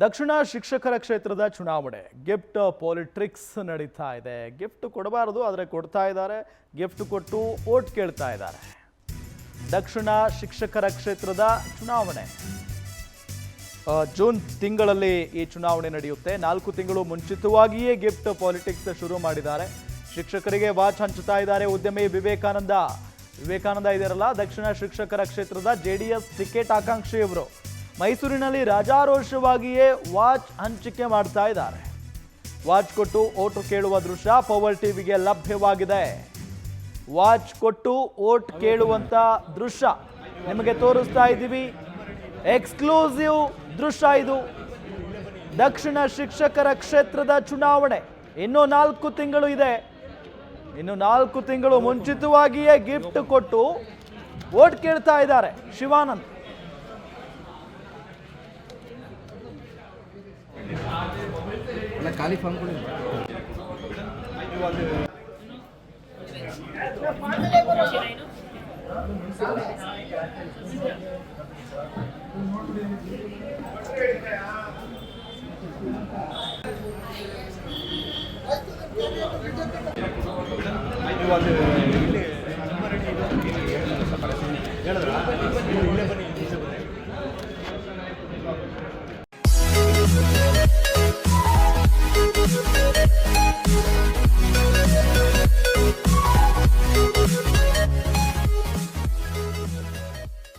ದಕ್ಷಿಣ ಶಿಕ್ಷಕರ ಕ್ಷೇತ್ರದ ಚುನಾವಣೆ ಗಿಫ್ಟ್ ಪಾಲಿಟಿಕ್ಸ್ ನಡೀತಾ ಇದೆ. ಗಿಫ್ಟ್ ಕೊಡಬಾರದು, ಆದರೆ ಕೊಡ್ತಾ ಇದ್ದಾರೆ. ಗಿಫ್ಟ್ ಕೊಟ್ಟು ವೋಟ್ ಕೇಳ್ತಾ ಇದ್ದಾರೆ. ದಕ್ಷಿಣ ಶಿಕ್ಷಕರ ಕ್ಷೇತ್ರದ ಚುನಾವಣೆ ಜೂನ್ ತಿಂಗಳಲ್ಲಿ ಈ ಚುನಾವಣೆ ನಡೆಯುತ್ತೆ. 4 ತಿಂಗಳು ಮುಂಚಿತವಾಗಿಯೇ ಗಿಫ್ಟ್ ಪಾಲಿಟಿಕ್ಸ್ ಶುರು ಮಾಡಿದ್ದಾರೆ. ಶಿಕ್ಷಕರಿಗೆ ವಾಚ್ ಹಂಚುತ್ತಾ ಇದ್ದಾರೆ ಉದ್ಯಮಿ ವಿವೇಕಾನಂದ ಇದರಲ್ಲ, ದಕ್ಷಿಣ ಶಿಕ್ಷಕರ ಕ್ಷೇತ್ರದ JDS ಟಿಕೆಟ್ ಆಕಾಂಕ್ಷಿಯವರು ಮೈಸೂರಿನಲ್ಲಿ ರಾಜಾರೋಷವಾಗಿಯೇ ವಾಚ್ ಹಂಚಿಕೆ ಮಾಡ್ತಾ ಇದ್ದಾರೆ. ವಾಚ್ ಕೊಟ್ಟು ಓಟ್ ಕೇಳುವ ದೃಶ್ಯ ಪವರ್ ಟಿವಿಗೆ ಲಭ್ಯವಾಗಿದೆ. ವಾಚ್ ಕೊಟ್ಟು ಓಟ್ ಕೇಳುವಂತ ದೃಶ್ಯ ನಿಮಗೆ ತೋರಿಸ್ತಾ ಇದ್ದೀವಿ. ಎಕ್ಸ್ಕ್ಲೂಸಿವ್ ದೃಶ್ಯ ಇದು. ದಕ್ಷಿಣ ಶಿಕ್ಷಕರ ಕ್ಷೇತ್ರದ ಚುನಾವಣೆ ಇನ್ನೂ 4 ತಿಂಗಳು ಇದೆ. ಇನ್ನು 4 ತಿಂಗಳು ಮುಂಚಿತವಾಗಿಯೇ ಗಿಫ್ಟ್ ಕೊಟ್ಟು ವೋಟ್ ಕೇಳ್ತಾ ಇದ್ದಾರೆ ಶಿವಾನಂದ್. ಖಾಲಿ ಫಾರ್ಮ್ ಕೊಡಿ.